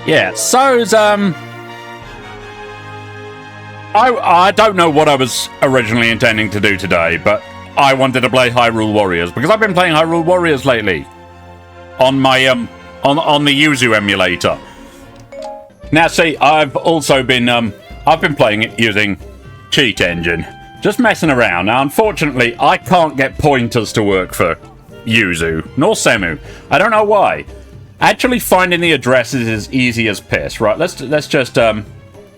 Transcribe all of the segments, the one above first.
Yeah, so, I don't know what I was originally intending to do today, but I wanted to play Hyrule Warriors, because I've been playing Hyrule Warriors lately. On my, on the Yuzu emulator. Now, see, I've also been, I've been playing it using Cheat Engine. Just messing around. Now, unfortunately, I can't get pointers to work for Yuzu, nor Semu. I don't know why. Actually, finding the addresses is easy as piss. Right, let's just, can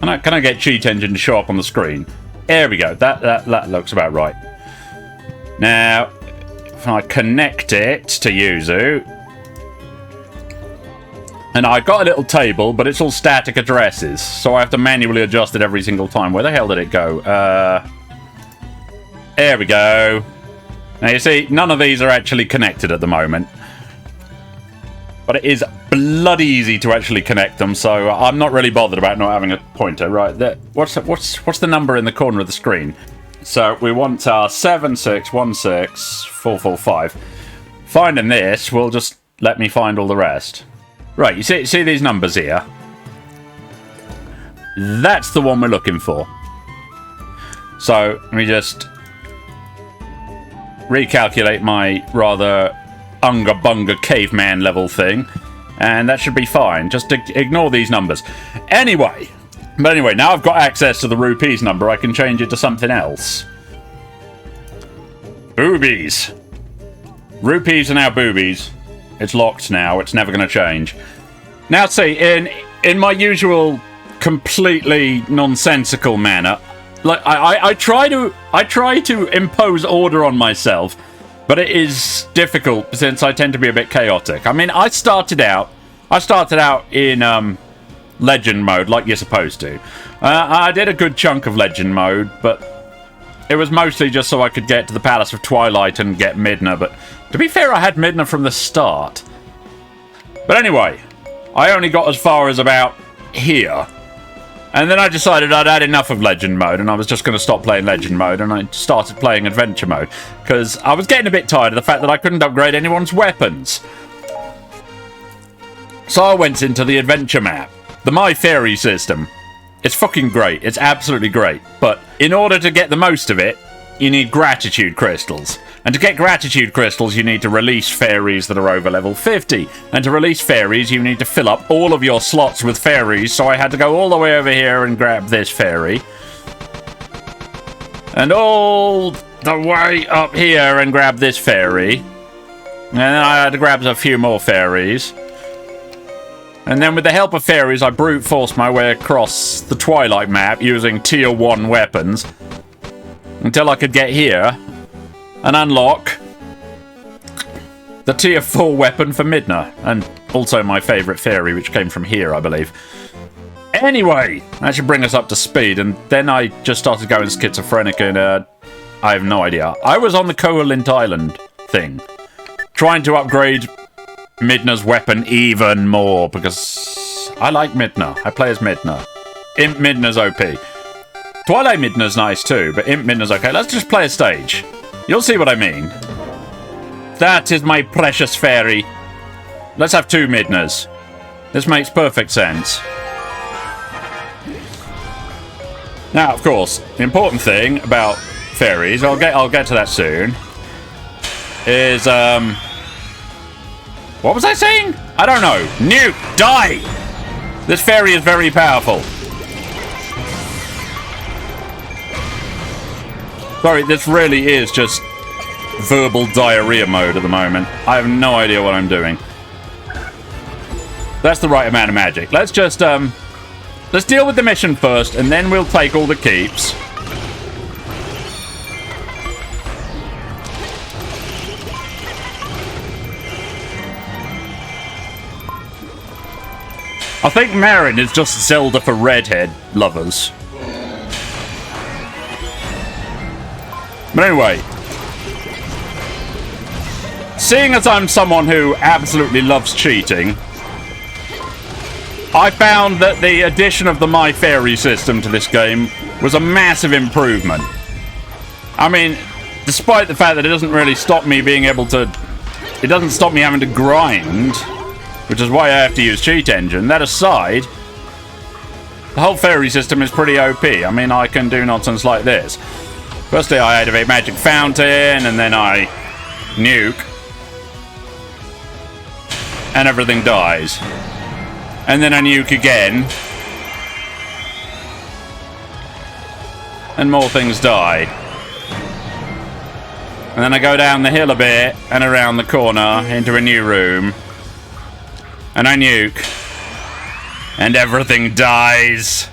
I get Cheat Engine to show up on the screen? There we go. That looks about right. Now, if I connect it to Yuzu, and I've got a little table, but it's all static addresses, so I have to manually adjust it every single time. Where the hell did it go? There we go. Now, you see, none of these are actually connected at the moment. But it is bloody easy to actually connect them, so I'm not really bothered about not having a pointer. Right, there. What's the number in the corner of the screen? So we want our 7616445. Finding this will just let me find all the rest. Right, you see these numbers here? That's the one we're looking for. So, let me just recalculate my rather unga-bunga caveman level thing, and that should be fine. Just ignore these numbers. Anyway, now I've got access to the rupees number, I can change it to something else. Boobies. Rupees are now boobies. It's locked now. It's never going to change. Now, see, in my usual completely nonsensical manner, like I try to impose order on myself, but it is difficult since I tend to be a bit chaotic. I mean, I started out in legend mode like you're supposed to. I did a good chunk of legend mode, but it was mostly just so I could get to the Palace of Twilight and get Midna, but to be fair, I had Midna from the start. But anyway, I only got as far as about here. And then I decided I'd had enough of Legend Mode, and I was just going to stop playing Legend Mode, and I started playing Adventure Mode, because I was getting a bit tired of the fact that I couldn't upgrade anyone's weapons. So I went into the Adventure map, the My Fairy system. It's fucking great. It's absolutely great. But in order to get the most of it, you need gratitude crystals. And to get gratitude crystals, you need to release fairies that are over level 50. And to release fairies, you need to fill up all of your slots with fairies. So I had to go all the way over here and grab this fairy. And all the way up here and grab this fairy. And then I had to grab a few more fairies. And then with the help of fairies, I brute forced my way across the Twilight map using tier 1 weapons. Until I could get here and unlock the tier 4 weapon for Midna. And also my favourite fairy, which came from here, I believe. Anyway, that should bring us up to speed. And then I just started going schizophrenic and I have no idea. I was on the Koei Island thing, trying to upgrade Midna's weapon even more, because I like Midna. I play as Midna. Imp Midna's OP. Twilight Midna's nice too, but Imp Midna's okay. Let's just play a stage. You'll see what I mean. That is my precious fairy. Let's have 2 Midnas. This makes perfect sense. Now, of course, the important thing about fairies, I'll get to that soon, is what was I saying? I don't know. Nuke! Die! This fairy is very powerful. Sorry, this really is just verbal diarrhea mode at the moment. I have no idea what I'm doing. That's the right amount of magic. Let's just, let's deal with the mission first, and then we'll take all the keeps. I think Marin is just Zelda for redhead lovers. But anyway, seeing as I'm someone who absolutely loves cheating, I found that the addition of the My Fairy system to this game was a massive improvement. I mean, despite the fact that it doesn't really stop me being able to... It doesn't stop me having to grind which is why I have to use Cheat Engine. That aside, the whole fairy system is pretty OP. I mean, I can do nonsense like this. Firstly, I activate Magic Fountain, and then I nuke. And everything dies. And then I nuke again. And more things die. And then I go down the hill a bit, and around the corner, into a new room. And I nuke. And everything dies.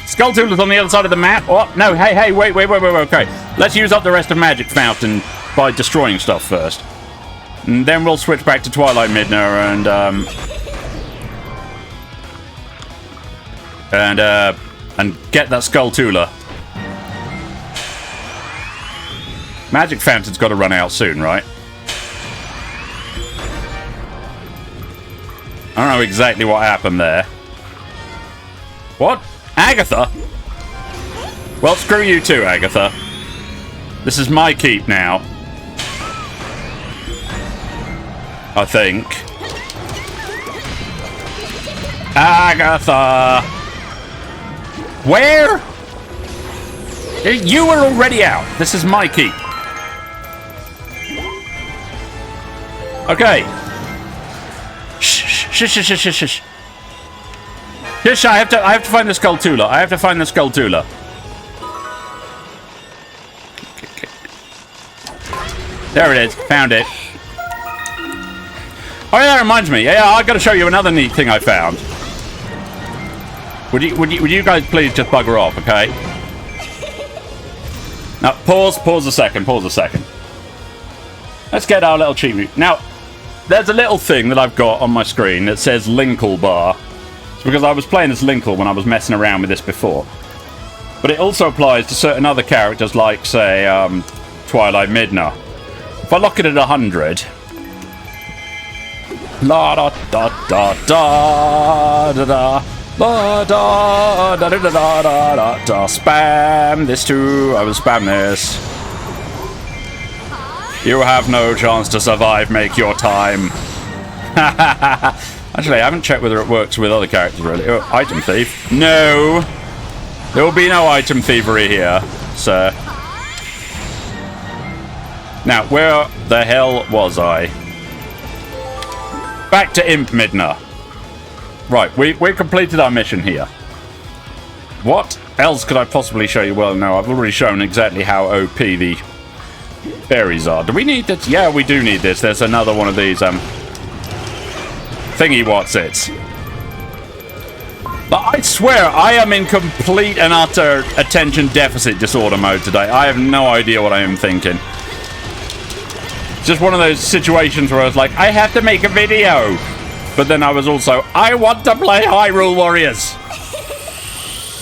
Skulltula's on the other side of the map. Oh, no, hey, wait, okay. Let's use up the rest of Magic Fountain by destroying stuff first. And then we'll switch back to Twilight Midna and get that Skulltula. Magic Fountain's got to run out soon, right? I don't know exactly what happened there. What? Agatha? Well, screw you too, Agatha. This is my keep now. I think. Agatha! Where? You were already out. This is my keep. Okay. Shh. Yes, I have to find the Skulltula. I have to find the Skulltula. There it is. Found it. Oh yeah, that reminds me. Yeah, I got to show you another neat thing I found. Would you guys please just bugger off, okay? Now pause a second. Let's get our little cheat. Now, there's a little thing that I've got on my screen that says Linkle Bar. It's because I was playing as Linkle when I was messing around with this before. But it also applies to certain other characters like, say, Twilight Midna. If I lock it at 100... La da da da da da da la da da da da da da da. Spam this too. I will spam this. You have no chance to survive. Make your time. Actually, I haven't checked whether it works with other characters, really. Oh, item thief. No! There will be no item thievery here, sir. Now, where the hell was I? Back to Imp Midna. Right, we completed our mission here. What else could I possibly show you? Well, no, I've already shown exactly how OP the fairies are. Do we need this? Yeah, we do need this. There's another one of these, thingy what's-its. But I swear, I am in complete and utter attention deficit disorder mode today. I have no idea what I am thinking. It's just one of those situations where I was like, I have to make a video. But then I was also, I want to play Hyrule Warriors.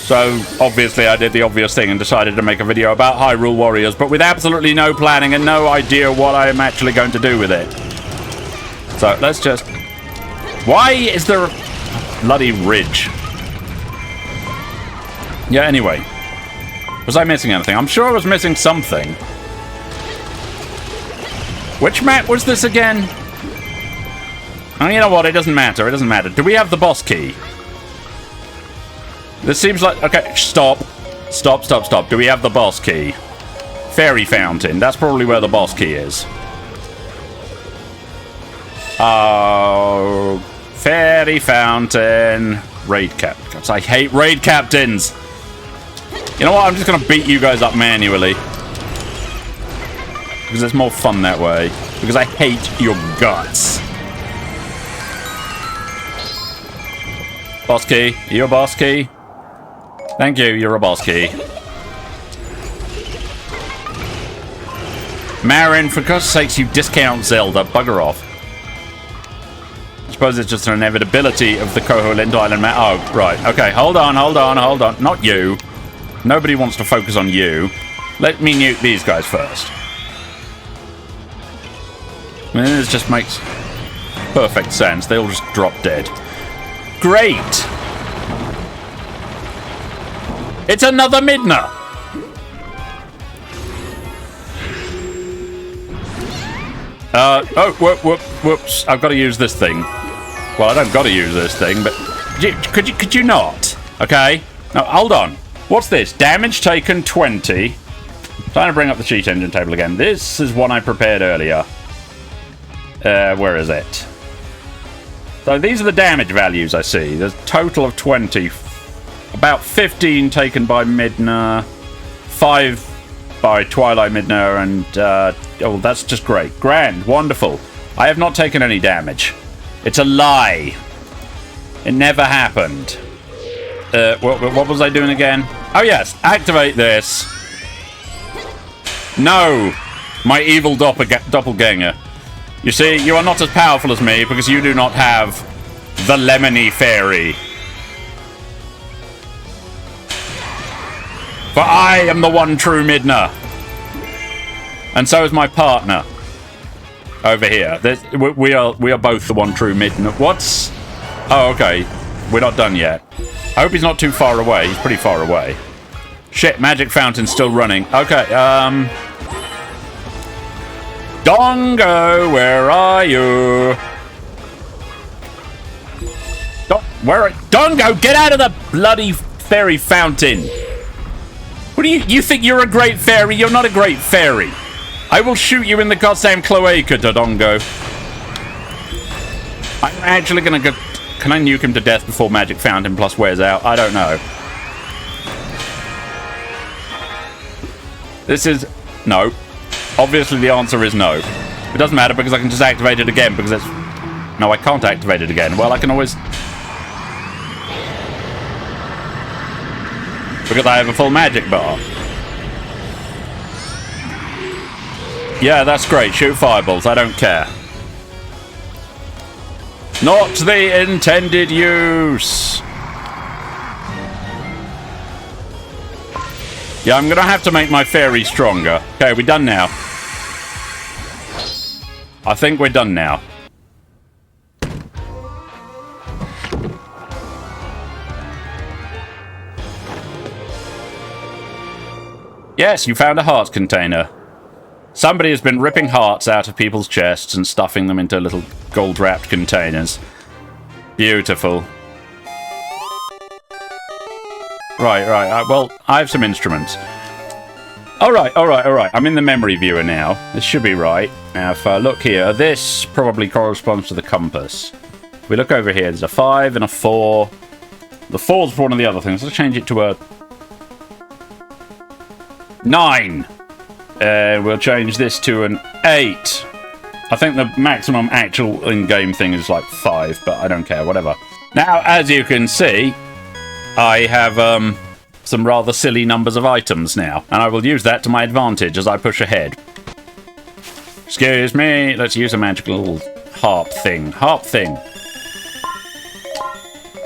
So, obviously, I did the obvious thing and decided to make a video about Hyrule Warriors, but with absolutely no planning and no idea what I am actually going to do with it. So, let's just... Why is there a bloody ridge? Yeah, anyway. Was I missing anything? I'm sure I was missing something. Which map was this again? Oh, you know what? It doesn't matter. It doesn't matter. Do we have the boss key? This seems like... Okay, stop. Stop. Do we have the boss key? Fairy Fountain. That's probably where the boss key is. Oh... Fairy Fountain. Raid captains. I hate raid captains. You know what? I'm just going to beat you guys up manually. Because it's more fun that way. Because I hate your guts. Boss key. Are you a boss key? Thank you. You're a boss key. Marin, for God's sakes, you discount Zelda. Bugger off. I suppose it's just an inevitability of the Koholint Island map. Oh, right. Okay, hold on. Not you. Nobody wants to focus on you. Let me nuke these guys first. I mean, this just makes perfect sense. They all just drop dead. Great! It's another Midna! Oh, whoops. I've got to use this thing. Well, I don't got to use this thing, but... Could you not? Okay. No, hold on. What's this? Damage taken 20. Trying to bring up the cheat engine table again. This is one I prepared earlier. Where is it? So these are the damage values I see. There's a total of 20. About 15 taken by Midna. 5 by Twilight, Midna, and... oh, that's just great. Grand. Wonderful. I have not taken any damage. It's a lie. It never happened. What was I doing again? Oh, yes. Activate this. No. My evil doppelganger. You see, you are not as powerful as me because you do not have the lemony fairy. For I am the one true Midna. And so is my partner. Over here. We are both the one true Midna. What's... Oh, okay. We're not done yet. I hope he's not too far away. He's pretty far away. Shit, magic fountain's still running. Okay, Dongo, where are you? Dongo, get out of the bloody fairy fountain! What do you think you're a great fairy? You're not a great fairy. I will shoot you in the goddamn cloaca, Dongo. I'm actually gonna go... Can I nuke him to death before magic fountain plus wears out? I don't know. This is... No. Obviously the answer is no. It doesn't matter because I can just activate it again because it's... No, I can't activate it again. Well, I can always... Because I have a full magic bar. Yeah, that's great. Shoot fireballs. I don't care. Not the intended use. Yeah, I'm gonna have to make my fairy stronger. Okay, we're done now. I think we're done now. Yes, you found a heart container. Somebody has been ripping hearts out of people's chests and stuffing them into little gold-wrapped containers. Beautiful. Right. Well, I have some instruments. Alright. I'm in the memory viewer now. This should be right. Now, if I look here, this probably corresponds to the compass. If we look over here, there's a 5 and a 4. The 4's for one of the other things. Let's change it to a 9. We'll change this to an 8. I think the maximum actual in-game thing is like 5, but I don't care, whatever. Now, as you can see, I have some rather silly numbers of items now, and I will use that to my advantage as I push ahead. Excuse me, let's use a magical little harp thing. It's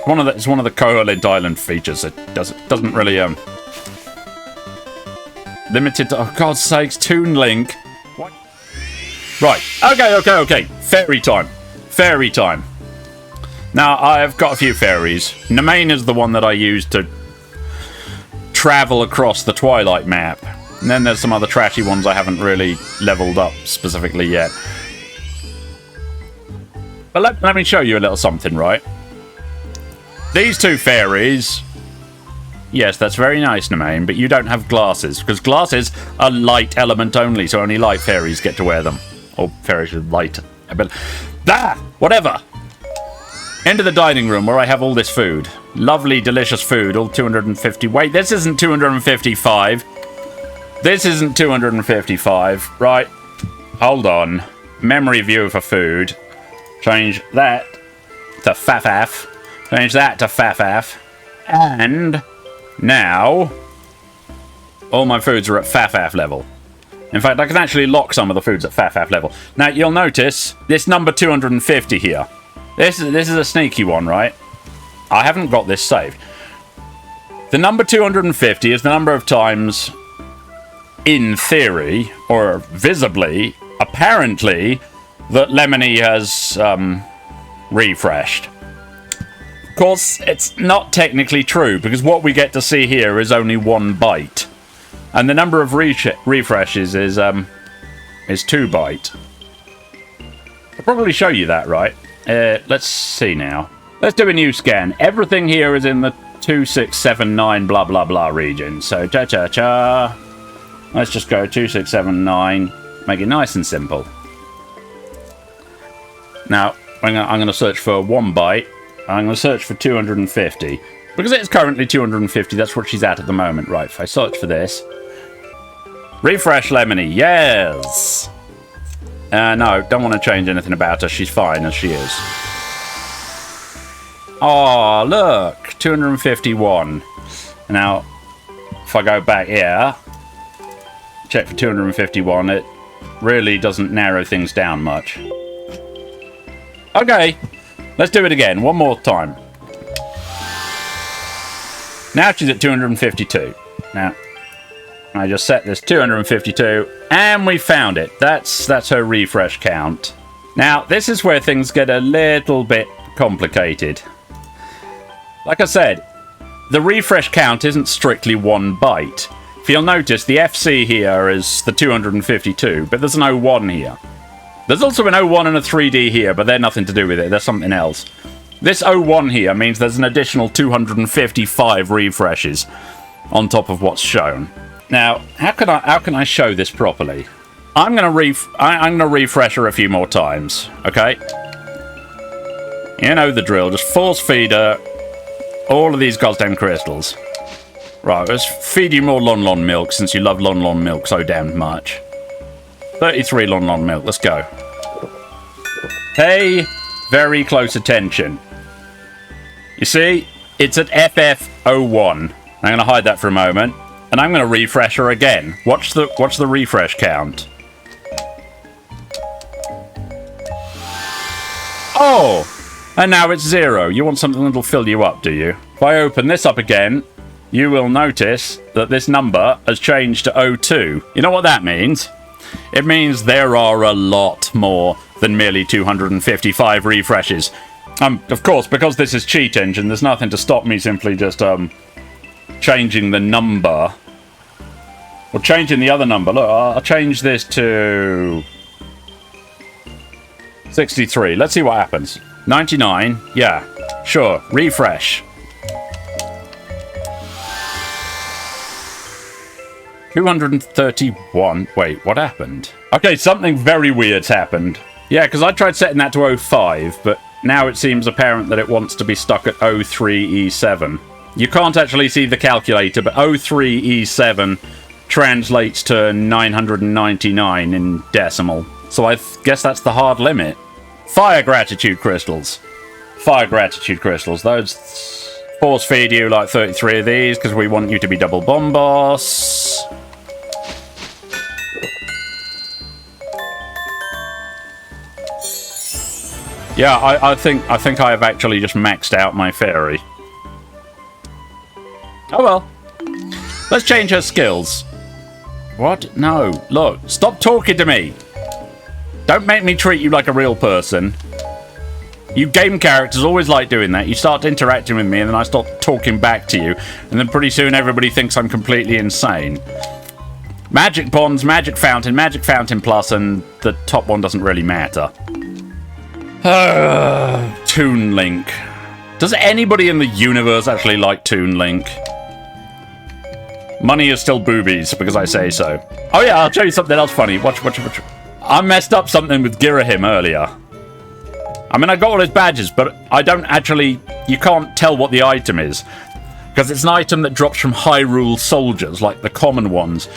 one of the Koei Island features. It doesn't really limited to, oh God's sakes, Toon Link. What? Right. Okay. Fairy time. Now, I've got a few fairies. Nemain is the one that I use to travel across the Twilight map. And then there's some other trashy ones I haven't really leveled up specifically yet. But let me show you a little something, right? These two fairies... Yes, that's very nice, Nemain, but you don't have glasses, because glasses are light element only, so only light fairies get to wear them. Or fairies with light ability. Whatever! Into the dining room, where I have all this food. Lovely, delicious food, all 250... Wait, this isn't 255. This isn't 255, right? Hold on. Memory view for food. Change that to Fafaf. Change that to Fafaf. And... now, all my foods are at Fafaf level. In fact, I can actually lock some of the foods at Fafaf level. Now, you'll notice this number 250 here. This is a sneaky one, right? I haven't got this saved. The number 250 is the number of times, in theory, or visibly, apparently, that Lemony has refreshed. Of course, it's not technically true, because what we get to see here is only 1 byte. And the number of refreshes is 2 byte. I'll probably show you that, right? Let's see now. Let's do a new scan. Everything here is in the 2679 blah blah blah region. So cha-cha-cha. Let's just go 2679. Make it nice and simple. Now, I'm going to search for 1 byte. I'm going to search for 250. Because it's currently 250, that's what she's at the moment. Right, if I search for this. Refresh Lemony, yes! No, don't want to change anything about her. She's fine as she is. Oh, look! 251. Now, if I go back here, check for 251, it really doesn't narrow things down much. Okay, let's do it again, one more time. Now she's at 252. Now, I just set this 252, and we found it. That's her refresh count. Now, this is where things get a little bit complicated. Like I said, the refresh count isn't strictly 1 byte. If you'll notice, the FC here is the 252, but there's an 01 here. There's also an 01 and a 3D here, but they're nothing to do with it. They're something else. This 01 here means there's an additional 255 refreshes on top of what's shown. Now, how can I show this properly? I'm gonna refresh her a few more times, okay? You know the drill. Just force feed her all of these goddamn crystals. Right, let's feed you more Lon Lon milk since you love Lon Lon milk so damn much. 33 Lon Lon milk. Let's go. Pay very close attention. You see, it's at FF01. I'm going to hide that for a moment, and I'm going to refresh her again. Watch the refresh count. Oh, and now it's 0. You want something that'll fill you up, do you? If I open this up again, you will notice that this number has changed to 02. You know what that means? It means there are a lot more than merely 255 refreshes. Of course, because this is Cheat Engine, there's nothing to stop me simply just changing the number. Or changing the other number. Look, I'll change this to 63. Let's see what happens. 99. Yeah, sure. Refresh. 231. Wait, what happened? Okay, something very weird's happened. Yeah, because I tried setting that to 05, but now it seems apparent that it wants to be stuck at 03E7. You can't actually see the calculator, but 03E7 translates to 999 in decimal. So I guess that's the hard limit. Fire Gratitude Crystals. Fire Gratitude Crystals. Those force feed you like 33 of these because we want you to be double bomb boss. Yeah, I think I have actually just maxed out my fairy. Oh well. Let's change her skills. What? No. Look, stop talking to me. Don't make me treat you like a real person. You game characters always like doing that. You start interacting with me and then I start talking back to you. And then pretty soon everybody thinks I'm completely insane. Magic Bonds, Magic Fountain Plus, and the top one doesn't really matter. Toon Link. Does anybody in the universe actually like Toon Link? Money is still boobies, because I say so. Oh yeah, I'll show you something else funny. Watch. I messed up something with Girahim earlier. I mean, I got all his badges, but I don't actually... You can't tell what the item is. Because it's an item that drops from Hyrule soldiers, like the common ones.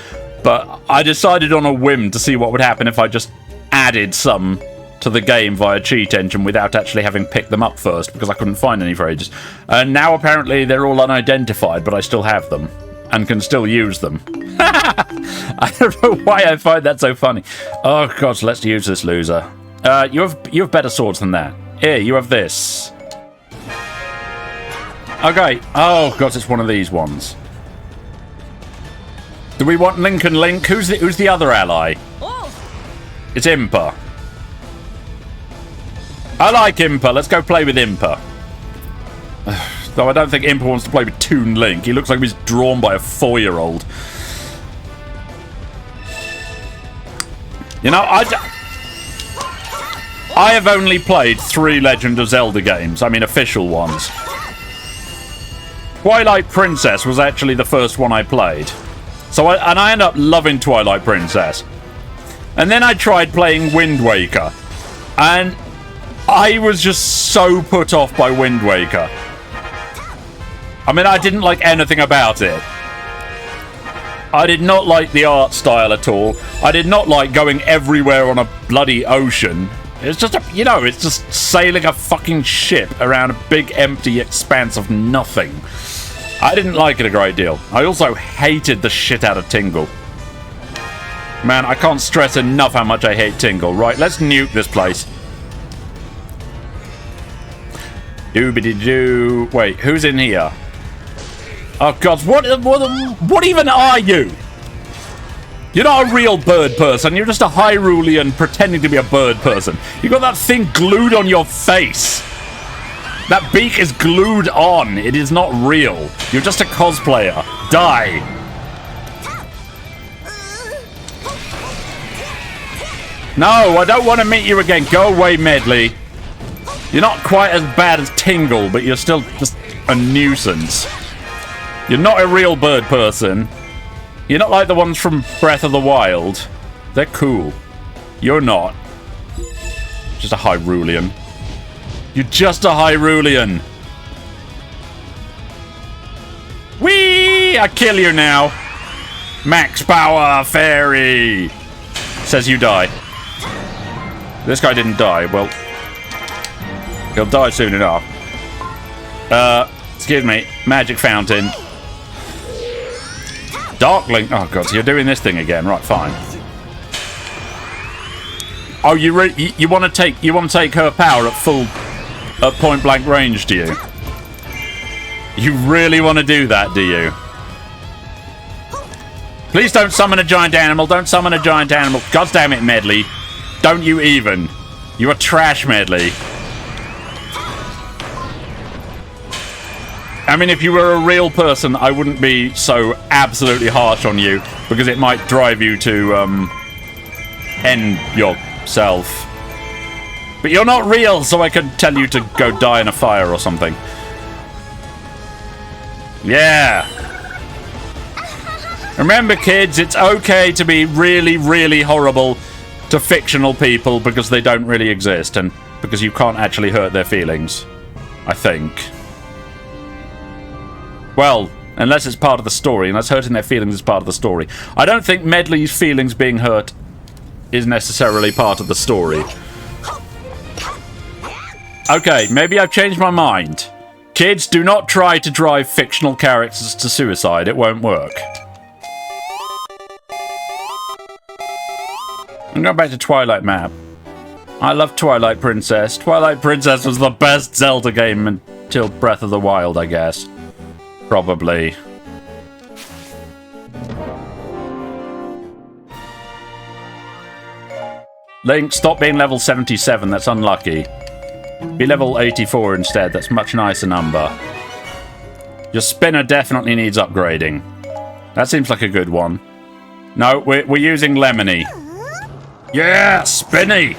But I decided on a whim to see what would happen if I just added some to the game via Cheat Engine without actually having picked them up first, because I couldn't find any for ages. And now apparently they're all unidentified, but I still have them. And can still use them. I don't know why I find that so funny. Oh god, so let's use this loser. You have better swords than that. Here, you have this. Okay. Oh god, it's one of these ones. Do we want Link and Link? Who's the other ally? It's Impa. I like Impa. Let's go play with Impa. Though I don't think Impa wants to play with Toon Link. He looks like he's drawn by a 4-year-old. You know, I have only played 3 Legend of Zelda games. I mean, official ones. Twilight Princess was actually the first one I played. So I ended up loving Twilight Princess. And then I tried playing Wind Waker. And I was just so put off by Wind Waker. I mean, I didn't like anything about it. I did not like the art style at all. I did not like going everywhere on a bloody ocean. It's just it's just sailing a fucking ship around a big empty expanse of nothing. I didn't like it a great deal. I also hated the shit out of Tingle. Man, I can't stress enough how much I hate Tingle. Right, let's nuke this place. Doobity-doo. Wait, who's in here? Oh, God, what even are you? You're not a real bird person. You're just a Hyrulian pretending to be a bird person. You got that thing glued on your face. That beak is glued on. It is not real. You're just a cosplayer. Die. No, I don't want to meet you again. Go away, Medli. You're not quite as bad as Tingle, but you're still just a nuisance. You're not a real bird person. You're not like the ones from Breath of the Wild. They're cool. You're not. Just a Hyrulian. You're just a Hyrulian. Whee! I kill you now. Max power fairy. Says you die. This guy didn't die. Well, he'll die soon enough. Excuse me. Magic fountain. Darkling. Oh god, so you're doing this thing again. Right, fine. Oh, you want to take her power at point blank range, do you? You really want to do that, do you? Please don't summon a giant animal. Don't summon a giant animal. God damn it, Medli. Don't you even. You are trash, Medli. I mean, if you were a real person, I wouldn't be so absolutely harsh on you, because it might drive you to, end yourself. But you're not real, so I could tell you to go die in a fire or something. Yeah. Remember, kids, it's okay to be really, really horrible to fictional people because they don't really exist, and because you can't actually hurt their feelings. I think. Well, unless it's part of the story, unless hurting their feelings is part of the story. I don't think Medli's feelings being hurt is necessarily part of the story. Okay, maybe I've changed my mind. Kids, do not try to drive fictional characters to suicide. It won't work. I'm going back to Twilight map. I love Twilight Princess. Twilight Princess was the best Zelda game until Breath of the Wild, I guess. Probably. Link, stop being level 77. That's unlucky. Be level 84 instead. That's a much nicer number. Your spinner definitely needs upgrading. That seems like a good one. No, we're using Lemony. Yeah, Spinny!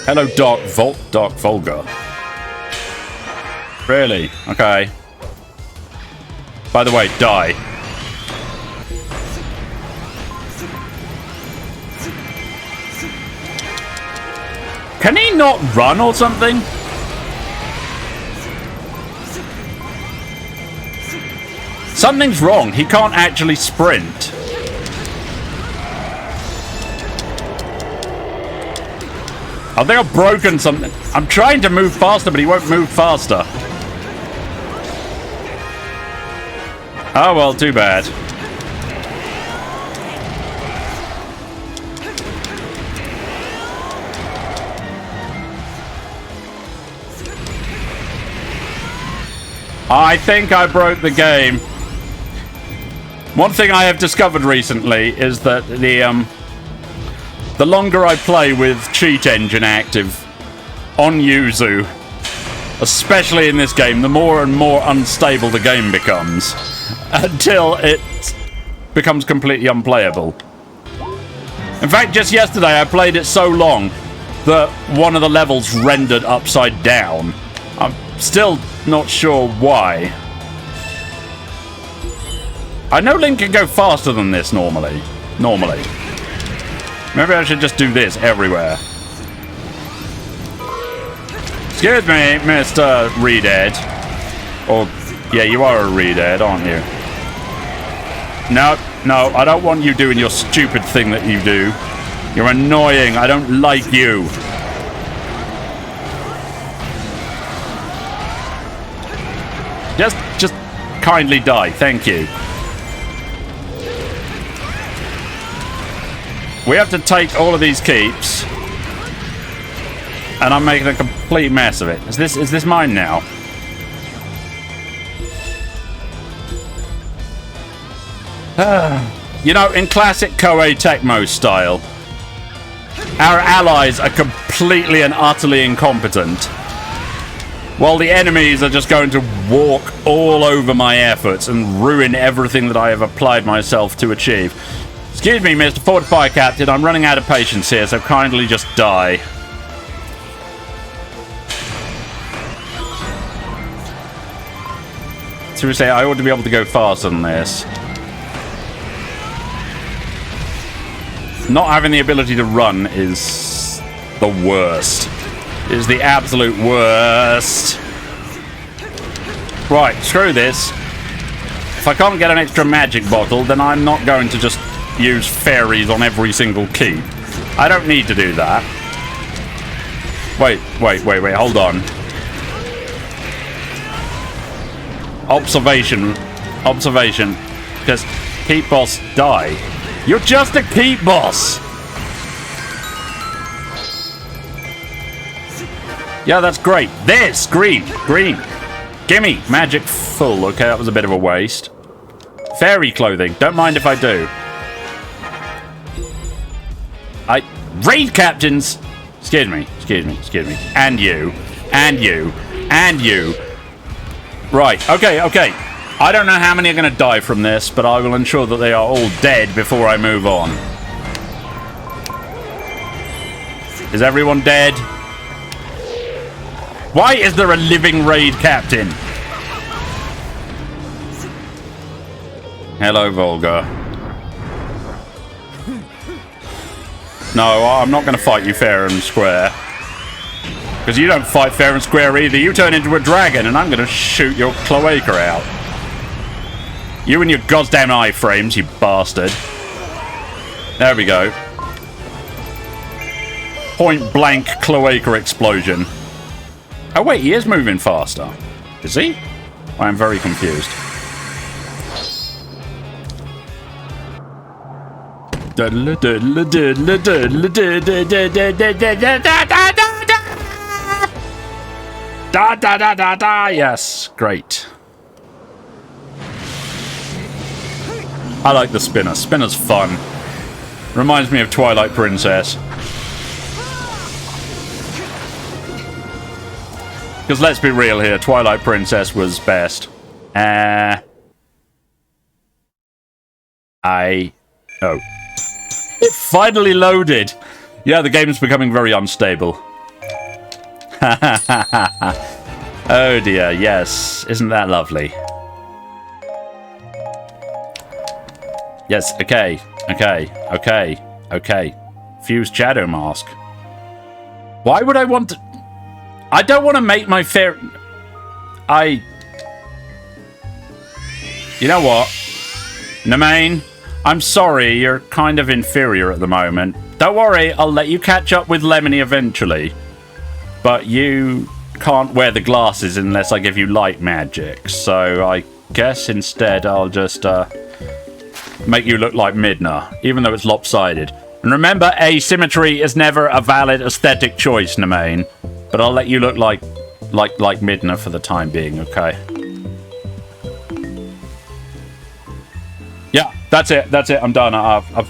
Hello, Dark Volga. Really? Okay. By the way, die. Can he not run or something? Something's wrong. He can't actually sprint. I think I've broken something. I'm trying to move faster, but he won't move faster. Oh, well, too bad. I think I broke the game. One thing I have discovered recently is that the longer I play with Cheat Engine active on Yuzu, especially in this game, the more and more unstable the game becomes, until it becomes completely unplayable. In fact, just yesterday I played it so long that one of the levels rendered upside down. I'm still not sure why. I know Link can go faster than this normally. Maybe I should just do this everywhere. Excuse me, Mr. Redead. Or, yeah, you are a Redead, aren't you? No, I don't want you doing your stupid thing that you do. You're annoying. I don't like you. Just kindly die. Thank you. We have to take all of these keeps. And I'm making a complete mess of it. Is this mine now? You know, in classic Koei Tecmo style, our allies are completely and utterly incompetent, while the enemies are just going to walk all over my efforts and ruin everything that I have applied myself to achieve. Excuse me, Mr. Fortify Captain, I'm running out of patience here, so kindly just die. Seriously, I ought to be able to go faster than this. Not having the ability to run is the worst. It is the absolute worst. Right, screw this. If I can't get an extra magic bottle, then I'm not going to just use fairies on every single key. I don't need to do that. Wait, hold on. Observation. Because keep boss die. You're just a keep boss! Yeah, that's great. This! Green! Gimme! Magic full. Okay, that was a bit of a waste. Fairy clothing. Don't mind if I do. Raid captains! Excuse me. And you. Right, okay. I don't know how many are going to die from this, but I will ensure that they are all dead before I move on. Is everyone dead? Why is there a living raid captain? Hello, Volga. No, I'm not going to fight you fair and square. Because you don't fight fair and square either. You turn into a dragon and I'm going to shoot your cloaca out. You and your goddamn iframes, you bastard. There we go. Point blank cloaca explosion. Oh wait, he is moving faster. Is he? I am very confused. Yes, great. I like the spinner. Spinner's fun. Reminds me of Twilight Princess. Because let's be real here, Twilight Princess was best. Oh. It finally loaded! Yeah, the game's becoming very unstable. Oh dear, yes. Isn't that lovely? Yes, okay. Fused shadow mask. Why would I want to... I don't want to make my fair... You know what? Nemain, I'm sorry, you're kind of inferior at the moment. Don't worry, I'll let you catch up with Lemony eventually. But you can't wear the glasses unless I give you light magic. So I guess instead I'll just... make you look like Midna, even though it's lopsided. And remember, asymmetry is never a valid aesthetic choice, Nemain. But I'll let you look like Midna for the time being, okay? Yeah, that's it. I'm done. I've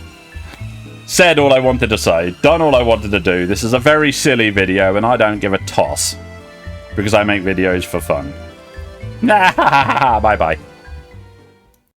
said all I wanted to say, done all I wanted to do. This is a very silly video, and I don't give a toss. Because I make videos for fun. Bye-bye.